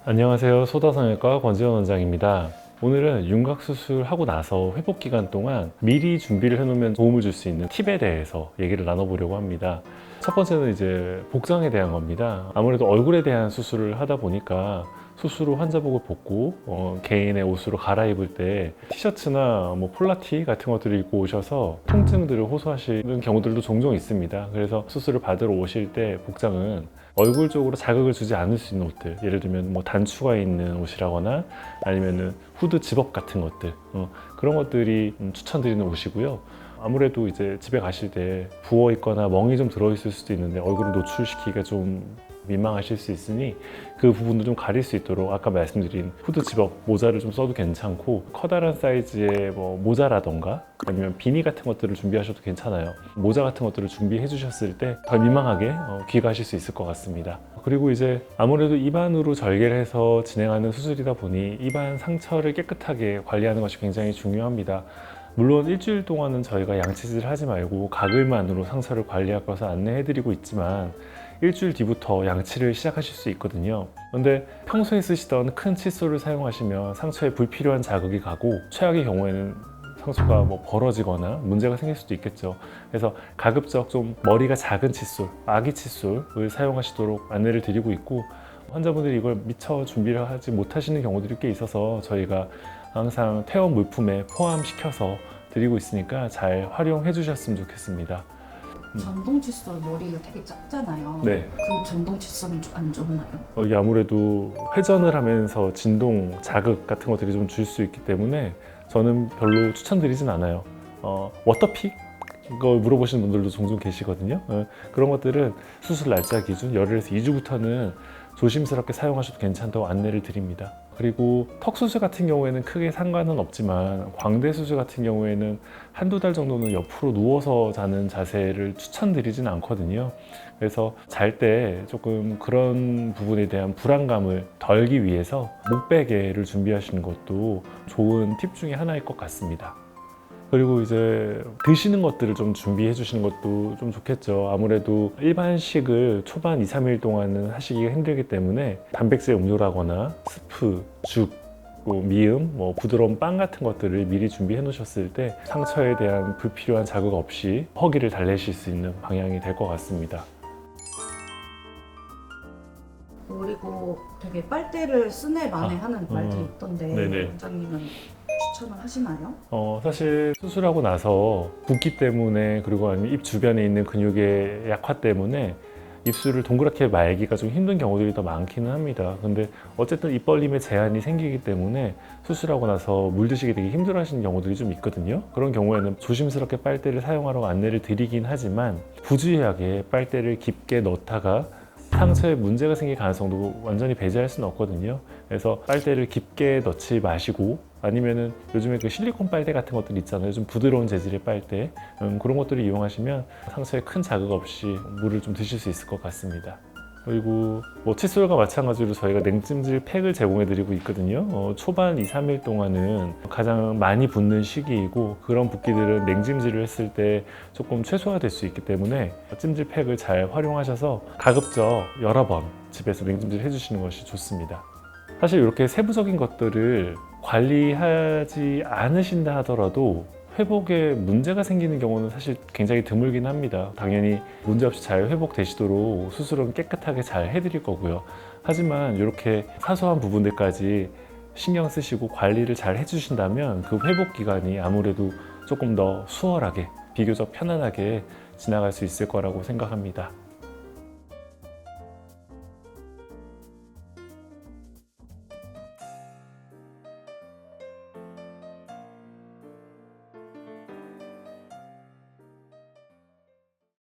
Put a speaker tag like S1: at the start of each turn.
S1: 안녕하세요. 소다성형외과 권지현 원장입니다. 오늘은 윤곽 수술하고 나서 회복 기간 동안 미리 준비를 해놓으면 도움을 줄 수 있는 팁에 대해서 얘기를 나눠보려고 합니다. 첫 번째는 이제 복장에 대한 겁니다. 아무래도 얼굴에 대한 수술을 하다 보니까 수술 후 환자복을 벗고 개인의 옷으로 갈아입을 때 티셔츠나 폴라티 같은 것들을 입고 오셔서 통증들을 호소하시는 경우들도 종종 있습니다. 그래서 수술을 받으러 오실 때 복장은 얼굴 쪽으로 자극을 주지 않을 수 있는 옷들, 예를 들면 단추가 있는 옷이라거나 아니면은 후드 집업 같은 것들, 그런 것들이 추천드리는 옷이고요. 아무래도 이제 집에 가실 때 부어 있거나 멍이 좀 들어 있을 수도 있는데 얼굴을 노출시키기가 좀 민망하실 수 있으니 그 부분도 좀 가릴 수 있도록 아까 말씀드린 후드 집업 모자를 좀 써도 괜찮고, 커다란 사이즈의 모자라던가 아니면 비니 같은 것들을 준비하셔도 괜찮아요. 모자 같은 것들을 준비해 주셨을 때 덜 민망하게 귀가하실 수 있을 것 같습니다. 그리고 이제 아무래도 입안으로 절개를 해서 진행하는 수술이다 보니 입안 상처를 깨끗하게 관리하는 것이 굉장히 중요합니다. 물론 일주일 동안은 저희가 양치질을 하지 말고 가글만으로 상처를 관리할 것을 안내해드리고 있지만 일주일 뒤부터 양치를 시작하실 수 있거든요. 그런데 평소에 쓰시던 큰 칫솔을 사용하시면 상처에 불필요한 자극이 가고 최악의 경우에는 상처가 벌어지거나 문제가 생길 수도 있겠죠. 그래서 가급적 좀 머리가 작은 칫솔, 아기 칫솔을 사용하시도록 안내를 드리고 있고, 환자분들이 이걸 미처 준비를 하지 못하시는 경우들이 꽤 있어서 저희가 항상 퇴원 물품에 포함시켜서 드리고 있으니까 잘 활용해 주셨으면 좋겠습니다.
S2: 전동 칫솔 머리가 되게 작잖아요.
S1: 네.
S2: 그 전동 칫솔은 좀 안 좋나요?
S1: 이게 아무래도 회전을 하면서 진동, 자극 같은 것들이 좀 줄 수 있기 때문에 저는 별로 추천드리진 않아요. 워터픽? 이거 물어보시는 분들도 종종 계시거든요. 그런 것들은 수술 날짜 기준 열흘에서 2주부터는 조심스럽게 사용하셔도 괜찮다고 안내를 드립니다. 그리고 턱 수술 같은 경우에는 크게 상관은 없지만 광대 수술 같은 경우에는 한두 달 정도는 옆으로 누워서 자는 자세를 추천드리진 않거든요. 그래서 잘 때 조금 그런 부분에 대한 불안감을 덜기 위해서 목베개를 준비하시는 것도 좋은 팁 중에 하나일 것 같습니다. 그리고 이제 드시는 것들을 좀 준비해 주시는 것도 좀 좋겠죠. 아무래도 일반식을 초반 2, 3일 동안은 하시기가 힘들기 때문에 단백질 음료라거나 스프, 죽, 미음, 부드러운 빵 같은 것들을 미리 준비해 놓으셨을 때 상처에 대한 불필요한 자극 없이 허기를 달래실 수 있는 방향이 될 것 같습니다.
S2: 그리고 되게 빨대를 쓰네 마네 하는 말들이 있던데
S1: 네네.
S2: 원장님은 추천을 하시나요?
S1: 사실 수술하고 나서 붓기 때문에, 그리고 아니면 입 주변에 있는 근육의 약화 때문에 입술을 동그랗게 말기가 좀 힘든 경우들이 더 많기는 합니다. 근데 어쨌든 입 벌림에 제한이 생기기 때문에 수술하고 나서 물 드시기 되게 힘들어 하시는 경우들이 좀 있거든요. 그런 경우에는 조심스럽게 빨대를 사용하라고 안내를 드리긴 하지만 부주의하게 빨대를 깊게 넣다가 상처에 문제가 생길 가능성도 완전히 배제할 수는 없거든요. 그래서 빨대를 깊게 넣지 마시고, 아니면은 요즘에 그 실리콘 빨대 같은 것들 있잖아요. 좀 부드러운 재질의 빨대, 그런 것들을 이용하시면 상처에 큰 자극 없이 물을 좀 드실 수 있을 것 같습니다. 그리고 칫솔과 마찬가지로 저희가 냉찜질 팩을 제공해 드리고 있거든요. 초반 2, 3일 동안은 가장 많이 붓는 시기이고, 그런 붓기들은 냉찜질을 했을 때 조금 최소화될 수 있기 때문에 찜질 팩을 잘 활용하셔서 가급적 여러 번 집에서 냉찜질 해주시는 것이 좋습니다. 사실 이렇게 세부적인 것들을 관리하지 않으신다 하더라도 회복에 문제가 생기는 경우는 사실 굉장히 드물긴 합니다. 당연히 문제없이 잘 회복되시도록 수술은 깨끗하게 잘 해드릴 거고요. 하지만 이렇게 사소한 부분들까지 신경 쓰시고 관리를 잘 해주신다면 그 회복 기간이 아무래도 조금 더 수월하게, 비교적 편안하게 지나갈 수 있을 거라고 생각합니다.